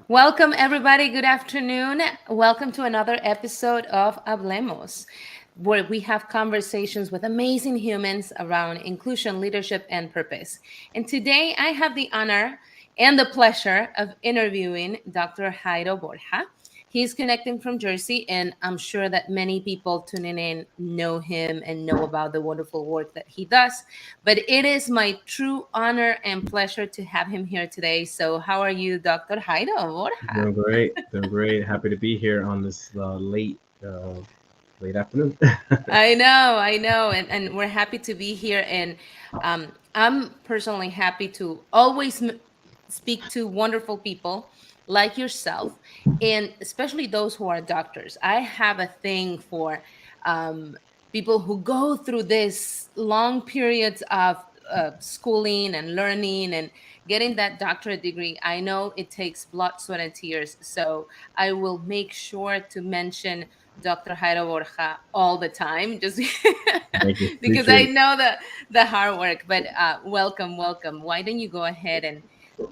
Welcome, everybody. Good afternoon. Welcome to another episode of Hablemos, where we have conversations with amazing humans around inclusion, leadership, and purpose. And today I have the honor and the pleasure of interviewing Dr. Jairo Borja. He's connecting from Jersey, and I'm sure that many people tuning in know him and know about the wonderful work that he does. But it is my true honor and pleasure to have him here today. So, how are you, Dr. Jairo Borja? Doing great, doing great. Happy to be here on this late afternoon. I know, and we're happy to be here. And I'm personally happy to always speak to wonderful people like yourself, and especially those who are doctors. I have a thing for um, people who go through this long periods of schooling and learning and getting that doctorate degree. I know it takes blood, sweat, and tears. So I will make sure to mention Dr. Jairo Borja all the time, just Thank you, because I appreciate it. know the hard work. But welcome, welcome. Why don't you go ahead and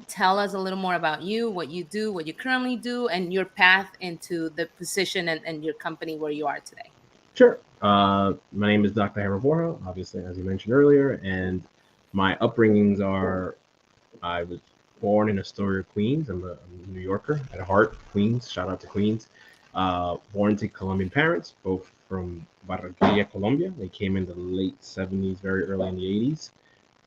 tell us a little more about you, what you do, what you currently do, and your path into the position and your company where you are today? Sure. My name is Dr. Jairo Borja, obviously, as you mentioned earlier, and my upbringings are I was born in Astoria, Queens. I'm a New Yorker at heart, Queens. Shout out to Queens. Born to Colombian parents, both from Barranquilla, Colombia. They came in the late 70s, very early in the 80s.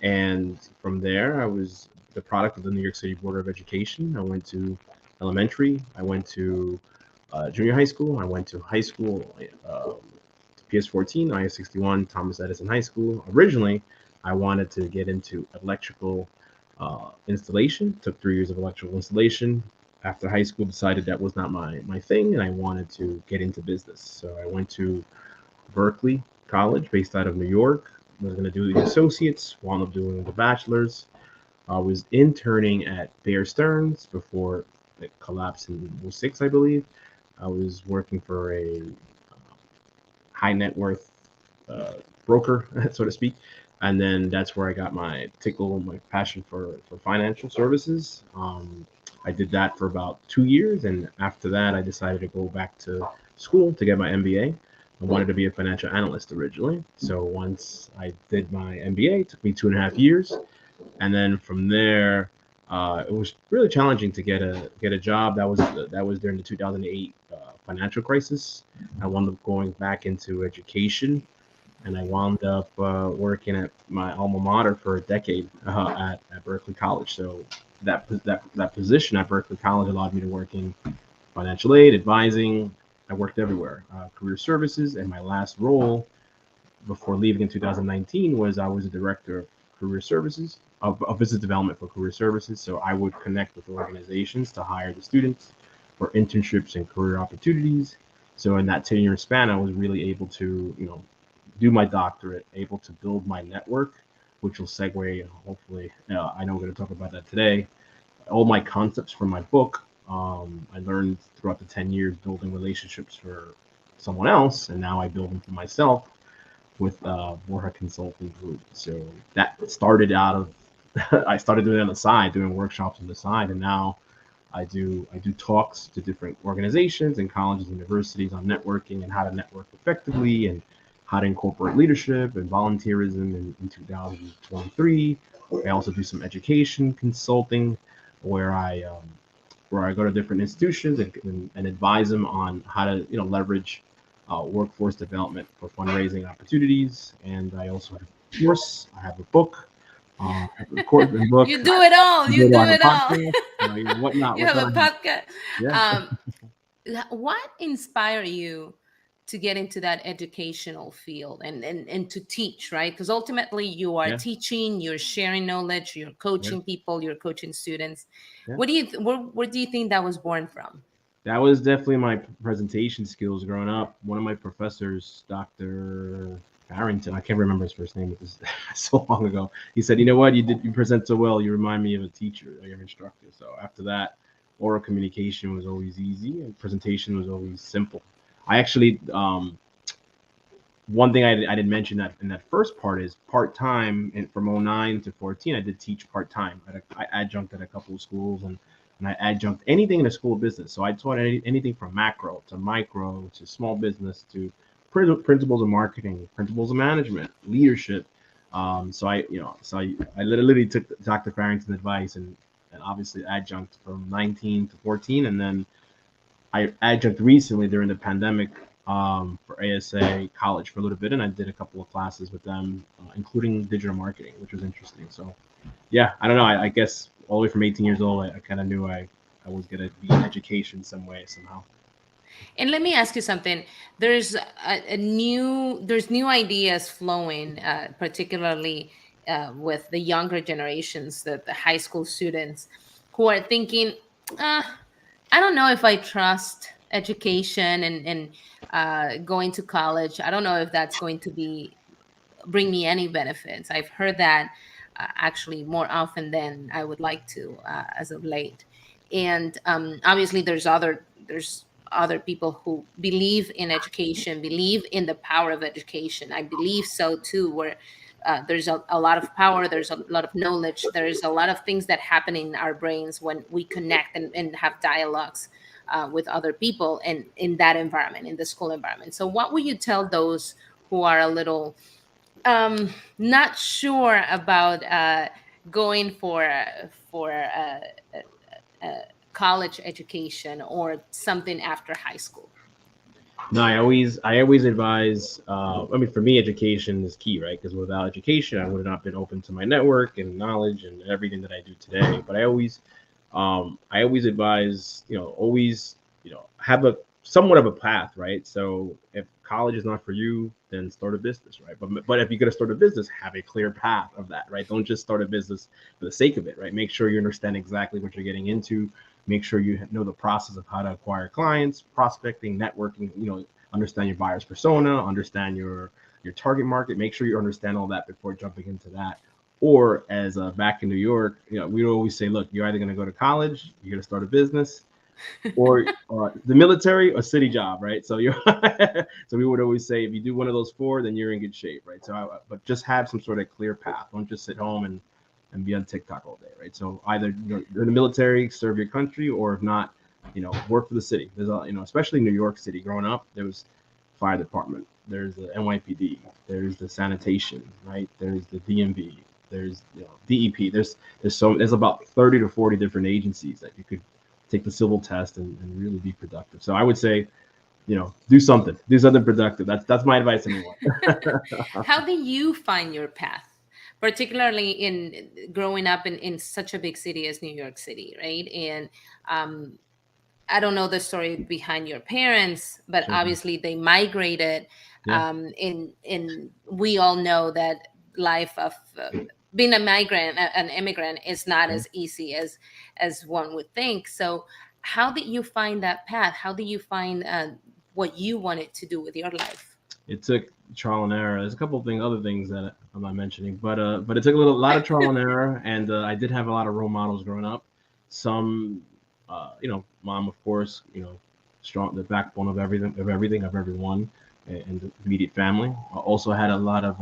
And from there, I was the product of the New York City Board of Education. I went to elementary, I went to junior high school, I went to high school, PS14, IS61, Thomas Edison High School. Originally, I wanted to get into electrical installation. Took 3 years of electrical installation. After high school, decided that was not my thing, and I wanted to get into business. So I went to Berkeley College, based out of New York. I was going to do the associates, wound up doing the bachelor's. I was interning at Bear Stearns before it collapsed in '06, I believe. I was working for a high net worth uh, broker, so to speak. And then that's where I got my tickle, my passion for financial services. I did that for about 2 years. And after that, I decided to go back to school to get my MBA. I wanted to be a financial analyst originally. So once I did my MBA, it took me 2.5 years. And then from there, it was really challenging to get a job. That was during the 2008 financial crisis. I wound up going back into education, and I wound up working at my alma mater for a decade at Berkeley College. So that position at Berkeley College allowed me to work in financial aid, advising. I worked everywhere, career services, and my last role before leaving in 2019 was I was a director of career services, of business development for career services. So I would connect with organizations to hire the students for internships and career opportunities. So in that 10-year span, I was really able to, do my doctorate, able to build my network, which will segue, hopefully, I know we're going to talk about that today. All my concepts from my book, I learned throughout the 10 years building relationships for someone else, and now I build them for myself with Borja Consulting Group. So that started out of I started doing it on the side, doing workshops on the side, and now I do talks to different organizations and colleges and universities on networking and how to network effectively and how to incorporate leadership and volunteerism in 2023. I also do some education consulting where I go to different institutions and advise them on how to leverage workforce development for fundraising opportunities. And I also have a course. I have a book. I have a course and book. You do it all. You I do have a it all. podcast. Whatnot. You What have don't a I have? podcast. Yeah. Um, what inspired you to get into that educational field and to teach, right? Because ultimately you are Yeah. teaching, you're sharing knowledge, you're Yeah. coaching people, you're coaching students. Yeah. Where do you think that was born from? That was definitely my presentation skills growing up. One of my professors, Dr. Barrington, I can't remember his first name. It was so long ago. He said, "You know what? You present so well. You remind me of a teacher, or your instructor." So after that, oral communication was always easy, and presentation was always simple. I actually one thing I didn't mention that in that first part is part time. And from '09 to 14, I did teach part time. I adjuncted a couple of schools, and I adjunct anything in a school of business. So I taught anything from macro to micro to small business to principles of marketing, principles of management, leadership. I literally took Dr. Farrington's advice and obviously adjunct from 19 to 14, and then I adjunct recently during the pandemic for ASA college for a little bit, and I did a couple of classes with them, including digital marketing, which was interesting. So, yeah, I don't know. I guess all the way from 18 years old, I kind of knew I was gonna be in education some way somehow. And let me ask you something. There's new ideas flowing, particularly with the younger generations, the high school students, who are thinking, uh, I don't know if I trust education and going to college. I don't know if that's going to be bring me any benefits. I've heard that actually more often than I would like to as of late. And obviously, there's other people who believe in education, believe in the power of education. I believe so too. Where there's a lot of power, there's a lot of knowledge, there's a lot of things that happen in our brains when we connect and have dialogues with other people and in that environment, in the school environment. So, what would you tell those who are a little not sure about going for college education or something after high school? No, I always advise. I mean, for me, education is key, right? Because without education, I would have not been open to my network and knowledge and everything that I do today. But I always advise, always, have a somewhat of a path, right? So if college is not for you, then start a business, right? But if you're gonna start a business, have a clear path of that, right? Don't just start a business for the sake of it, right? Make sure you understand exactly what you're getting into. Make sure you know the process of how to acquire clients, prospecting, networking. Understand your buyer's persona, understand your target market. Make sure you understand all that before jumping into that. Or as back in New York, we always say, look, you're either going to go to college, you're going to start a business, or the military or city job, right? So you're so we would always say if you do one of those four, then you're in good shape, right? But just have some sort of clear path. Don't just sit home and be on TikTok all day, right? So either you're in the military, serve your country, or if not, work for the city. There's especially New York City. Growing up, there was fire department, there's the NYPD, there's the sanitation, right? There's the DMV, there's DEP. There's about 30 to 40 different agencies that you could take the civil test and really be productive. So I would say, do something productive. That's my advice anymore. How did you find your path, particularly in growing up in such a big city as New York City, right? And um, I don't know the story behind your parents, but Sure. obviously they migrated. Yeah. In we all know that life of being a migrant, an immigrant, is not Yeah. as easy as one would think. So, how did you find that path? How did you find what you wanted to do with your life? It took trial and error. There's a couple of other things that I'm not mentioning, but it took lot of trial and error, and I did have a lot of role models growing up. Some, mom, of course, strong, the backbone of everything, of everyone, and the immediate family. I also had a lot of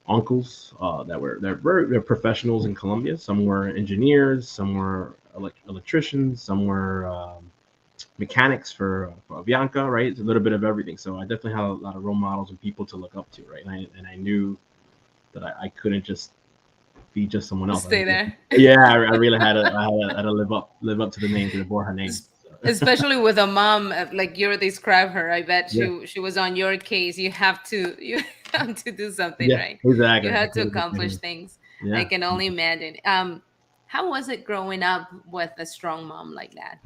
uncles they're professionals in Colombia. Some were engineers, some were electricians, some were mechanics for Avianca, right? It's a little bit of everything. So I definitely had a lot of role models and people to look up to, right? And I knew that I couldn't just be just someone else. Stay there. Yeah, I really had to live up to the name, to the Borja name. Especially with a mom like you describe her. I bet Yeah, she was on your case. You have to do something, yeah, right? You exactly. had to accomplish things. I Yeah. can only imagine. How was it growing up with a strong mom like that?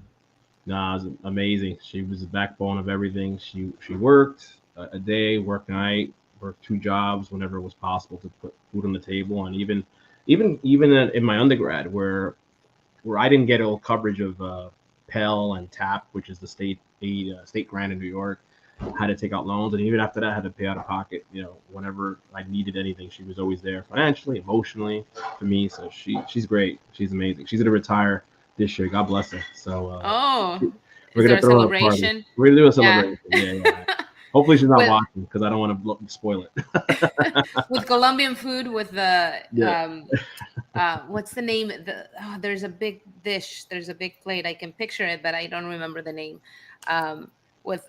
Nah, it was amazing. She was the backbone of everything. She worked a day, worked a night, worked two jobs whenever it was possible to put food on the table, and even in my undergrad, where I didn't get all coverage of Pell and TAP, which is the state aid, state grant in New York. Had to take out loans, and even after that, I had to pay out of pocket. Whenever I needed anything, she was always there financially, emotionally for me. So she's great. She's amazing. She's gonna retire this year. God bless her. So Oh, we're is there gonna a throw her a party. celebration? We're gonna do a Yeah. celebration. Yeah, yeah. Hopefully she's not with watching because I don't want to spoil it. with Colombian food, with the Yeah. what's the name? There's a big dish. There's a big plate. I can picture it, but I don't remember the name. With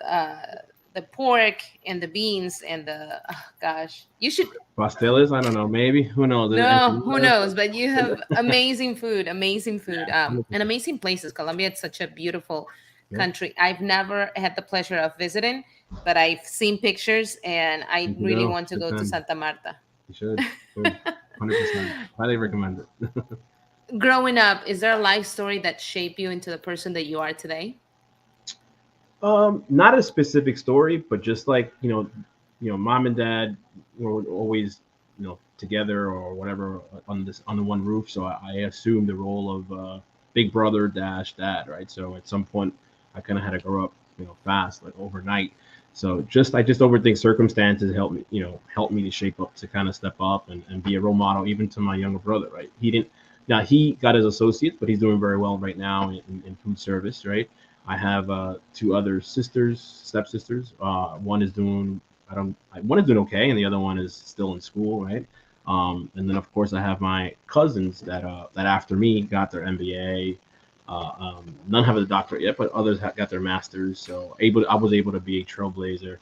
the pork and the beans and the gosh, you should. Pasteles, I don't know, maybe. Who knows? No, who Empanadas? knows? But you have amazing food, and 100%. amazing places. Colombia, it's such a beautiful Yeah. country. I've never had the pleasure of visiting, but I've seen pictures, and You I should really go. want to Good go to time. Santa Marta. You should. 100%. Highly recommend it. Growing up, is there a life story that shaped you into the person that you are today? Not a specific story, but just like mom and dad were always together or whatever on the one roof. So I assumed the role of big brother dash dad, right? So at some point, I kind of had to grow up, fast, like overnight. So I just overthink circumstances help me to shape up to kind of step up and be a role model even to my younger brother, right? He didn't. Now he got his associates, but he's doing very well right now in food service, right? I have two other stepsisters. One is doing one is doing okay, and the other one is still in school, right? And then of course I have my cousins that after me got their MBA. None have a doctorate yet, but others got their masters. So I was able to be a trailblazer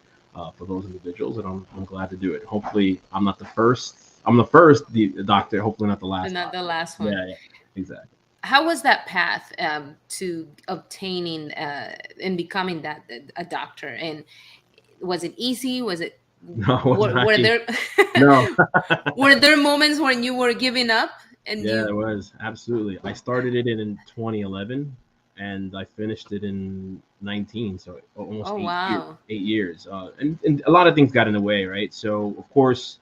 for those individuals, and I'm glad to do it. Hopefully, I'm not the first. I'm the first the doctor. Hopefully, not the And last not the doctor. last one. Yeah, yeah, exactly. How was that path to obtaining and becoming that a doctor? And was it easy? Was it No, it was not were easy. there No. were there moments when you were giving up and Yeah, it you? was absolutely. I started it in 2011, and I finished it in 19, so almost Oh 8 years. wow. 8 years, and a lot of things got in the way, right? So of course,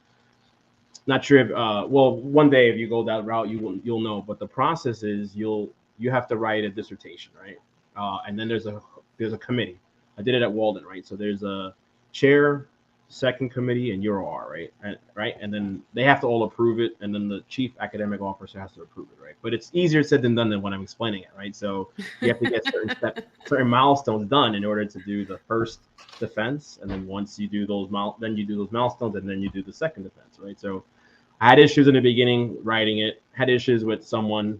not sure if well, one day if you go that route, you'll know. But the process is you have to write a dissertation, right? And then there's a committee. I did it at Walden, right? So there's a chair, second committee, and Euro R, right? And then they have to all approve it, and then the chief academic officer has to approve it, right? But it's easier said than done than when I'm explaining it, right? So you have to get certain milestones done in order to do the first defense, and then once you do then you do those milestones, and then you do the second defense, right? So I had issues in the beginning writing it. Had issues with someone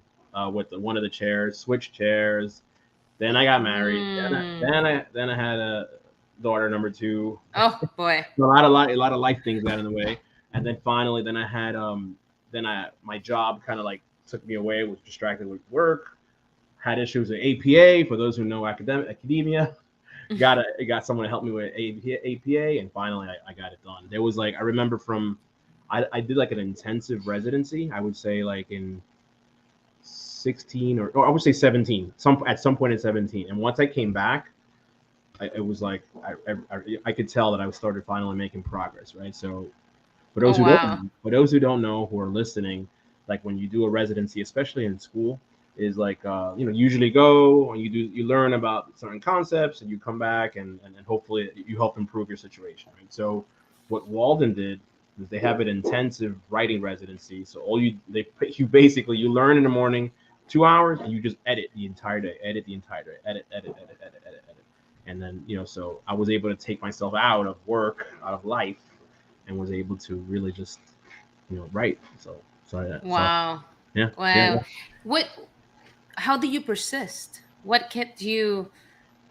with one of the chairs. Switched chairs. Then I got married. Mm. Then I had a daughter number two. Oh boy. A lot of life things got in the way. And then finally, then I had my job kind of like took me away. Was distracted with work. Had issues with APA. For those who know academia, got someone to help me with APA, and finally I got it done. There was like I remember from I did like an intensive residency. I would say like in 16 or I would say 17. At some point in 17, and once I came back, it was like I could tell that I started finally making progress. Right. So Oh wow. for those who don't know who are listening, like when you do a residency, especially in school, is like usually go and you learn about certain concepts and you come back and hopefully you help improve your situation. Right. So what Walden did is they have an intensive writing residency. So you learn in the morning 2 hours and you just edit the entire day, edit the entire day, edit. And then, so I was able to take myself out of work, out of life, and was able to really just, write. So Wow. yeah, yeah, Wow. What? How do you persist? What kept you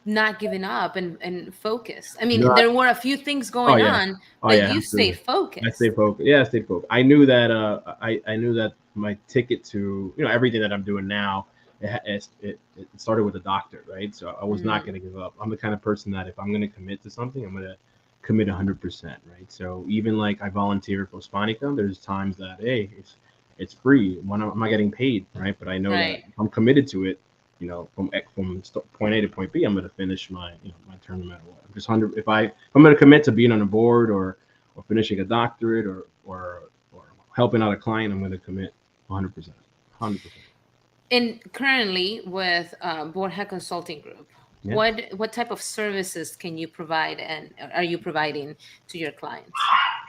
not giving up and focus? I mean, yeah. there were a few things Oh going yeah. on, Oh but yeah, you stayed absolutely. I focused. stayed focused. Yeah, I stayed focused. I knew that I knew that my ticket to everything that I'm doing now it started with a doctor, right? So I was not Mm, going to give up. I'm the kind of person that if I'm going to commit to something, I'm going to commit 100%, right? So even like I volunteer for Hispanica, there's times that hey, it's free. When I'm not getting paid, right? But I know that right. if I'm committed to it, from point A to point B, I'm going to finish my my term no matter what. I'm just 100. If I'm going to commit to being on a board or finishing a doctorate or helping out a client, I'm going to commit 100%, 100%. And currently with Borja Consulting Group, Yeah, what type of services can you provide and are you providing to your clients?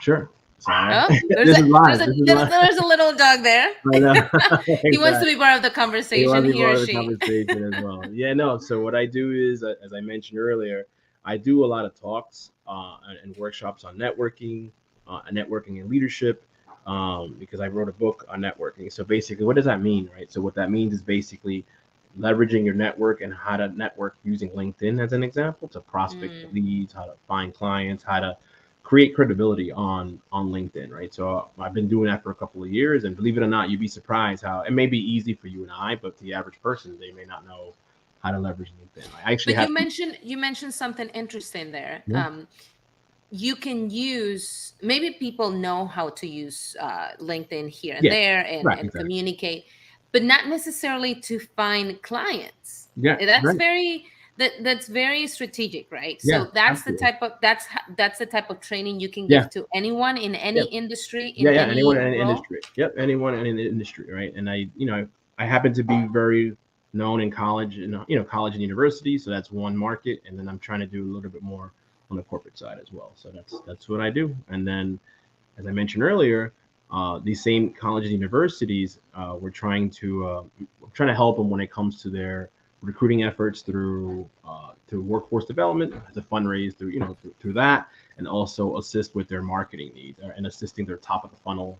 sure. Sorry, Oh, there's this a is live. This is live. there's a little dog there. I know. He wants to Exactly. be part of the You want conversation, to be he or part of the she. conversation as well. Yeah, no. So what I do is, as I mentioned earlier, I do a lot of talks and workshops on networking and leadership, because I wrote a book on networking. So basically, what does that mean, right? So what that means is basically leveraging your network and how to network using LinkedIn as an example to prospect leads, how to find clients, how to create credibility on LinkedIn, right? So I've been doing that for a couple of years, and believe it or not, you'd be surprised how it may be easy for you and I, but the average person, they may not know how to leverage LinkedIn. I actually But have, you mentioned something interesting there. yeah, You can use, maybe people know how to use LinkedIn here and yeah, there right, and exactly, communicate, but not necessarily to find clients. yeah, That's right, very that's very strategic, right? yeah, So that's the absolutely, type of that's the type of training you can yeah, give to anyone in any yeah. industry, in Yeah, anyone any in the role. industry. Yep, anyone in the industry, right? And I happen to be very known in college and college and university, so that's one market. And then I'm trying to do a little bit more on the corporate side as well. So that's what I do. And then, as I mentioned earlier, these same colleges and universities, we're trying to help them when it comes to their recruiting efforts through workforce development, to fundraise through that, and also assist with their marketing needs, and assisting their top of the funnel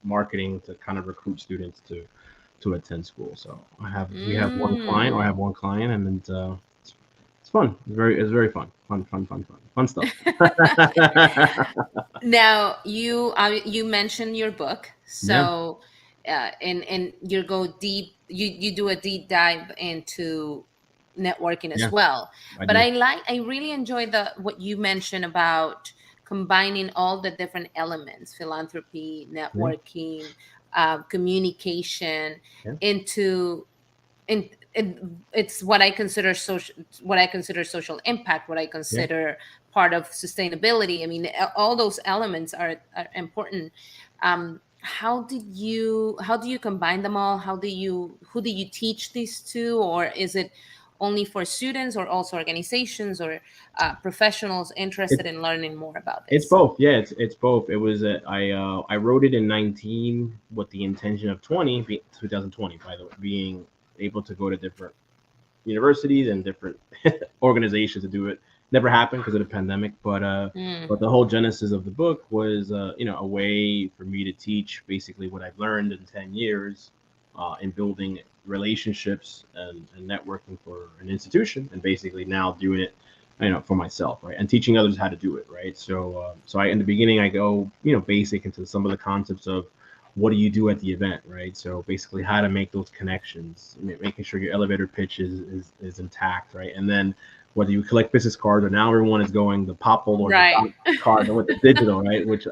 marketing to kind of recruit students to attend school. So we have one client, or I Mm. have one client, and it's fun. It's very fun. Fun stuff. Now you mentioned your book, Yeah, so and you go deep. You do a deep dive into networking as yeah, well. I But do. I really enjoy the what you mentioned about combining all the different elements: philanthropy, Yeah, networking, communication yeah, into it's what I consider social impact, what I yeah. consider part of sustainability. I mean, all those elements are important. How do you combine them all? Who do you teach these to, or is it only for students, or also organizations, or professionals interested It's in learning more about it's this? both. Yeah, it's both. It was I wrote it in 19 with the intention of 2020, by the way, being able to go to different universities and different organizations to do it. Never happened because of the pandemic, Mm, but the whole genesis of the book was a way for me to teach basically what I've learned in 10 years in building relationships and networking for an institution, and basically now doing it for myself, right, and teaching others how to do it, right. So I in the beginning I go basic into some of the concepts of what do you do at the event, right? So basically, how to make those connections, making sure your elevator pitch is intact, right? And then whether you collect business cards or now everyone is going the popple or the right. dot card with the digital, right? Which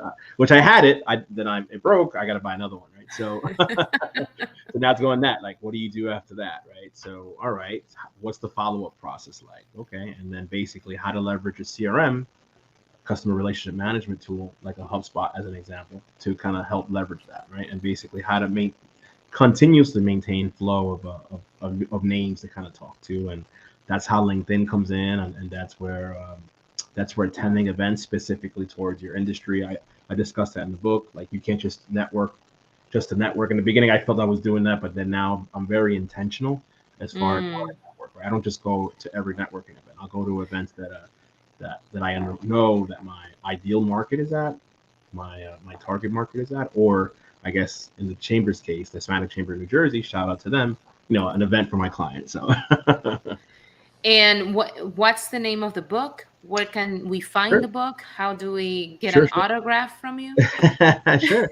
I had it, it broke. I got to buy another one, right? So so now it's going that, like, what do you do after that, right? So all right, what's the follow up process like? Okay, and then basically how to leverage a CRM, customer relationship management tool, like a HubSpot as an example, to kind of help leverage that, right? And basically how to continuously maintain flow of names to kind of talk to, and that's how LinkedIn comes in, and that's where attending events specifically towards your industry. I discussed that in the book. Like, you can't just network just to network. In the beginning, I felt I was doing that, but then now I'm very intentional as far as how I Mm, network. Right? I don't just go to every networking event. I'll go to events that I know that my ideal market is at, my target market is at, or I guess in the Chamber's case, the Hispanic Chamber of New Jersey, shout out to them, an event for my client. So and what's the name of the book? Where can we find sure, the book? How do we get sure, an sure, autograph from you? sure.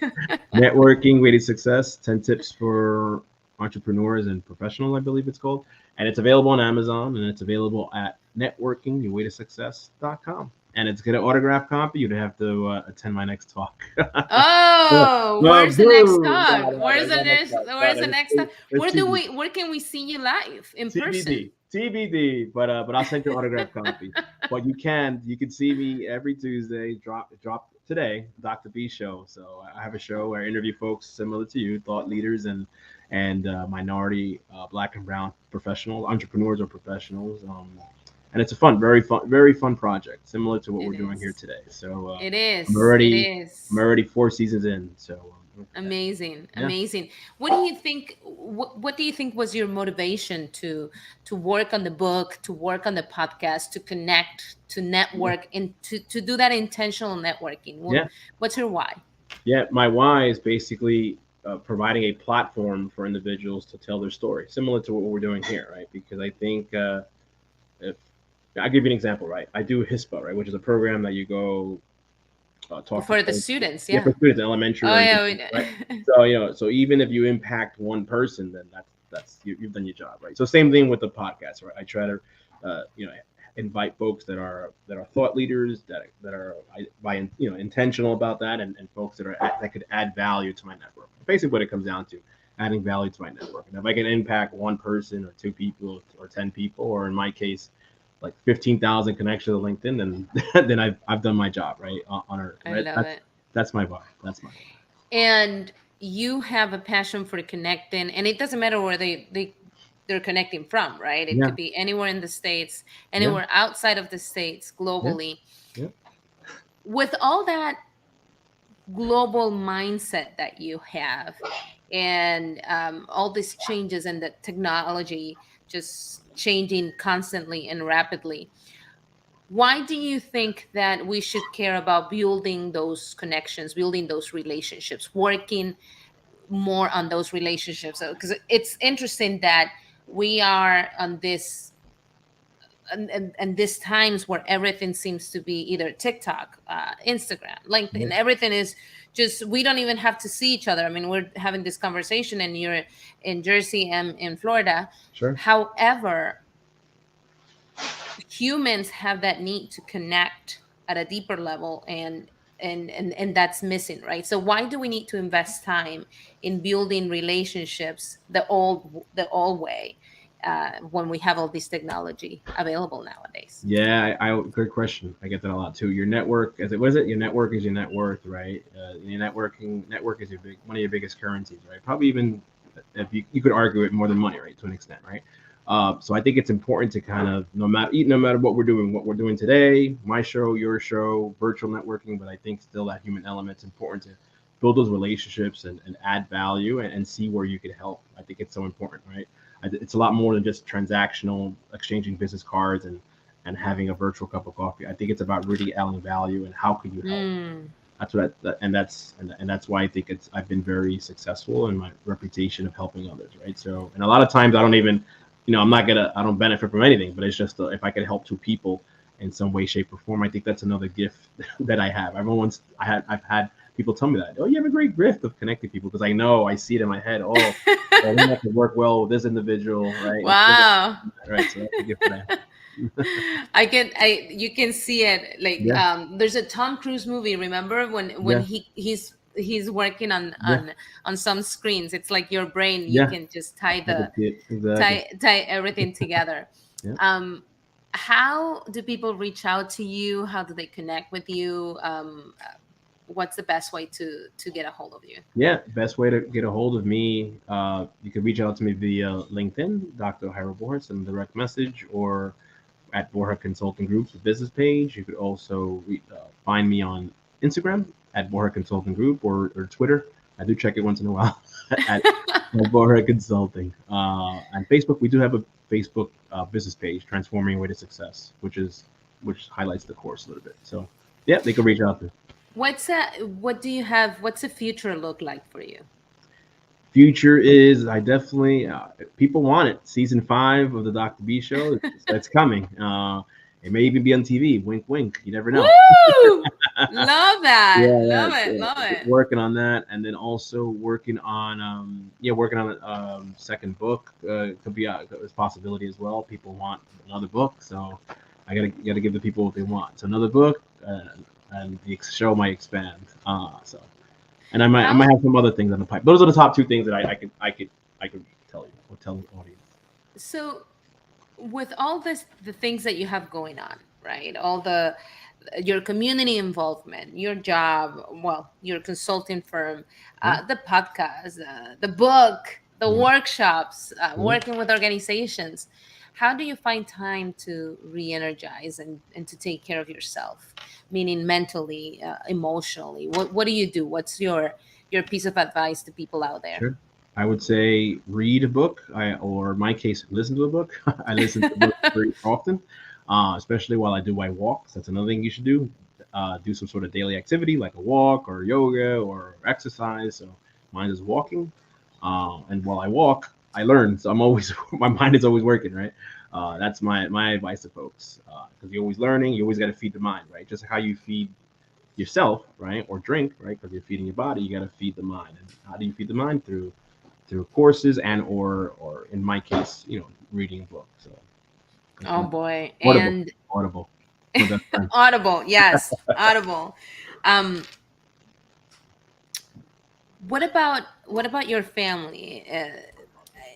Networking, Way to Success: 10 Tips for Entrepreneurs and Professionals, I believe it's called, and it's available on Amazon, and it's available at networkingyourwaytosuccess.com. And it's got an autograph copy. You'd have to attend my next talk. Oh, No, where's the next boo! No, talk? no, there's no next talk. No, Where's the next talk? there's TBD. Where can we see you live in person? TBD. But I'll send you an autograph copy. But you can see me every Tuesday. Drop today, Dr. B show. So I have a show where I interview folks similar to you, thought leaders and minority, Black and Brown professionals, entrepreneurs or professionals. And it's a very fun project, similar to what It we're doing here is. today. So It I'm is. It already I'm is. already 4 seasons in. So Amazing, Yeah. amazing. What do you think? What do you think was your motivation to work on the book, to work on the podcast, to connect, to Yeah. network, and to do that intentional networking? Yeah. What's your why? Yeah. My why is basically providing a platform for individuals to tell their story, similar to what we're doing here, right? Because I think if I'll give you an example, right? I do HISPA, right, which is a program that you go talk to For the folks, students, yeah, yeah. for students, elementary Oh or yeah, intermediate, right? So so even if you impact one person, then that's you've done your job, right? So same thing with the podcast, right? I try to you know invite folks that are thought leaders that are by intentional about that, and folks that could add value to my network. Basically, what it comes down to, adding value to my network. And if I can impact one person or two people or 10 people, or in my case, like 15,000 connections to LinkedIn, then then I've done my job, right? On Earth, I right? love it. That's my vibe. That's my vibe. And you have a passion for connecting, and it doesn't matter where they're connecting from, right? It Yeah, could be anywhere in the states, yeah, anywhere outside of the states, yeah, globally. yeah, With all that global mindset that you have, and all these changes and the technology just changing constantly and rapidly, why do you think that we should care about building those connections, building those relationships, working more on those relationships? Because it's interesting that we are on this and these times where everything seems to be either TikTok, Instagram, yeah. LinkedIn. Everything is just, we don't even have to see each other. I mean, we're having this conversation and you're in Jersey and in Florida. Sure. However, humans have that need to connect at a deeper level, and that's missing, right? So why do we need to invest time in building relationships the old way, when we have all this technology available nowadays? Yeah, good question. I get that a lot too. Your network, as it was it, your network is your net worth, right? Your network is your one of your biggest currencies, right? Probably even if you could argue it more than money, right? To an extent, right? So I think it's important to kind of no matter what we're doing today, my show, your show, virtual networking, but I think still that human element's important to build those relationships and add value and see where you could help. I think it's so important, right? It's a lot more than just transactional exchanging business cards and having a virtual cup of coffee. I think it's about really adding value and how can you help. Mm. That's what and that's why I think I've been very successful in my reputation of helping others, right? So and a lot of times I don't even, I don't benefit from anything, but it's just if I could help two people in some way, shape, or form, I think that's another gift that I have. I've had people tell me that, oh, you have a great gift of connecting people because I see it in my head. Oh, well, we have to work well with this individual, right? Wow. Right. So that's a gift that I have. I you can see it, like, Yeah. there's a Tom Cruise movie, remember, when Yeah. he's working on Yeah. some screens. It's like your brain, you Yeah. can just I can see it. Exactly. tie everything together. Yeah. um how do people reach out to you? How do they connect with you? What's the best way to get a hold of you? Yeah, best way to get a hold of me, you can reach out to me via LinkedIn, Dr. Jairo Borja, send a direct message, or at Borja Consulting Group's business page. You could also find me on Instagram at Borja Consulting Group or Twitter. I do check it once in a while at Borja Consulting. On Facebook, we do have a Facebook business page, Transforming Your Way to Success, which highlights the course a little bit. So yeah, they can reach out to. What do you have? What's the future look like for you? Future is I definitely people want it. Season 5 of the Dr. B show, it's coming. It may even be on TV. Wink, wink. You never know. Woo! Love that. Yeah, Love it. yeah. Love it. Working on that, and then also working on a second book. Could be a possibility as well. People want another book, so I gotta give the people what they want. So another book, and the show might expand. So and I might How have some other things on the pipe. Those are the top two things that I could tell you or tell the audience. so with all the things that you have going on, right? All the your community involvement, your job, well, your consulting firm, Yeah, the podcast, the book, the yeah, workshops, yeah. working with organizations. How do you find time to re-energize and to take care of yourself, meaning mentally, emotionally? What do you do? What's your piece of advice to people out there? Sure. I would say read a book, or in my case, listen to a book. I listen to books very often, especially while I do my walks. That's another thing you should do. Do some sort of daily activity like a walk or yoga or exercise. So mine is walking. And while I walk, I learn. So I'm always, my mind is always working, right? That's my advice to folks, because you're always learning. You always got to feed the mind, right? Just like how you feed yourself, right, or drink, right, because you're feeding your body. You got to feed the mind. And how do you feed the mind? Through courses and or in my case, reading a book. So that's Oh my boy. audible, And audible. My best friend. Audible, yes, Audible. Um, what about your family?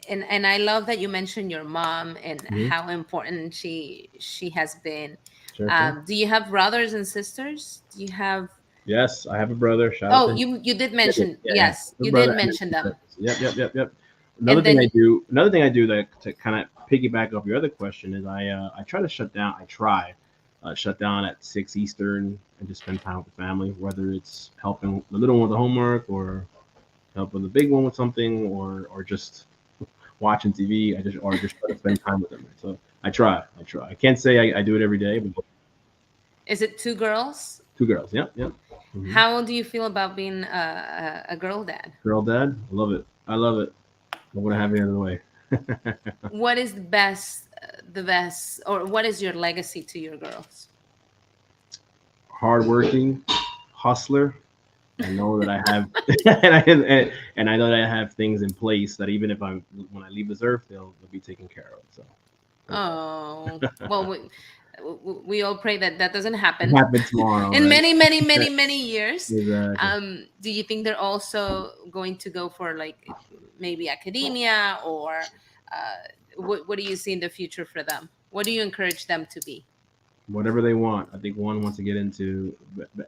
And I love that you mentioned your mom and Mhm. how important she has been. Sure thing. Do you have brothers and sisters? Do you have? Yes, I have a brother. Shout out to Oh, him. you did Yeah, yeah, mention, yeah, yeah. yes, A you brother did and then mention two them. sisters. Yep. And then Another thing I do that to kind of piggyback off your other question is I try to shut down. I try shut down at 6 Eastern and just spend time with the family, whether it's helping the little one with the homework or helping the big one with something or just watching TV. Just try to spend time with them. So I try. I can't say I do it every day, but is it two girls? two girls. Yep. Hmm. How do you feel about being a girl dad? Girl dad, I love it. I love it. I wouldn't have it any other way. What is the best, or what is your legacy to your girls? Hardworking, hustler. I know that I have, and I know that I have things in place that even if when I leave this earth, they'll be taken care of. So that's all. Oh, well, we all pray that that doesn't It happen happens tomorrow, in right? many, many, many, many years. Exactly. Do you think they're also going to go for like maybe academia, or what do you see in the future for them? What do you encourage them to be? Whatever they want. I think one wants to get into,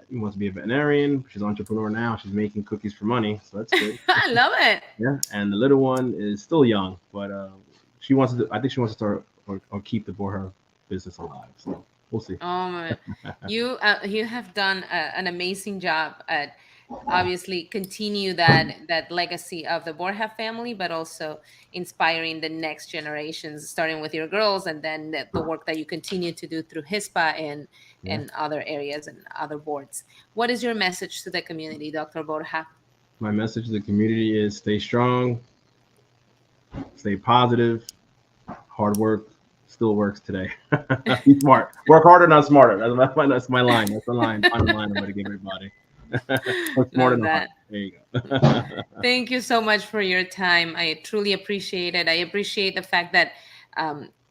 he wants to be a veterinarian. She's an entrepreneur now. She's making cookies for money, so that's good. I love it. Yeah, and the little one is still young, but she wants to. I think she wants to start or keep the Borja business alive. So we'll see. You have done an amazing job at obviously continue that legacy of the Borja family, but also inspiring the next generations, starting with your girls, and then the work that you continue to do through HISPA Yeah. and other areas and other boards. What is your message to the community, Dr. Borja? My message to the community is stay strong, stay positive. Hard work still works today. Be smart. Work harder, not smarter. That's my line. That's the line. Final line I'm going to give everybody. Work smarter, Love not harder. that. There you go. Thank you so much for your time. I truly appreciate it. I appreciate the fact that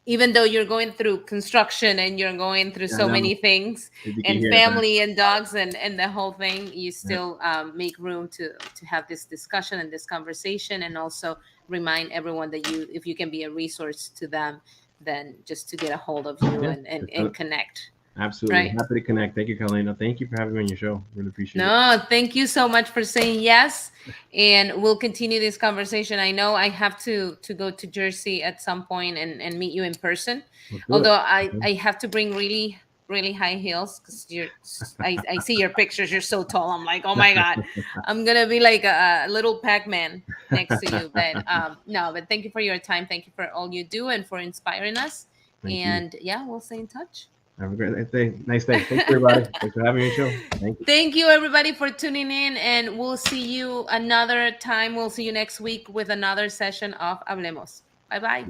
even though you're going through construction and you're going through Yeah, so I know. many things If you can and hear it, man. family and dogs and the whole thing, you Yeah. still make room to have this discussion and this conversation, and also remind everyone that if you can be a resource to them, then just to get a hold of you Yeah. and connect. Absolutely. Right. Happy to connect. Thank you, Carolina. Thank you for having me on your show. Really appreciate it. No, thank you so much for saying yes, and we'll continue this conversation. I know I have to go to Jersey at some point and meet you in person. Let's do it. Although I Okay. I have to bring really high heels because I see your pictures. You're so tall. I'm like, oh my god, I'm gonna be like a little Pac-Man next to you. But no, but thank you for your time. Thank you for all you do and for inspiring us. Thank you. And yeah, we'll stay in touch. Have a great day. Nice day. Thanks, everybody. Thanks for having me on your show. Thank you. Thank you, everybody, for tuning in, and we'll see you another time. We'll see you next week with another session of Hablemos. Bye bye.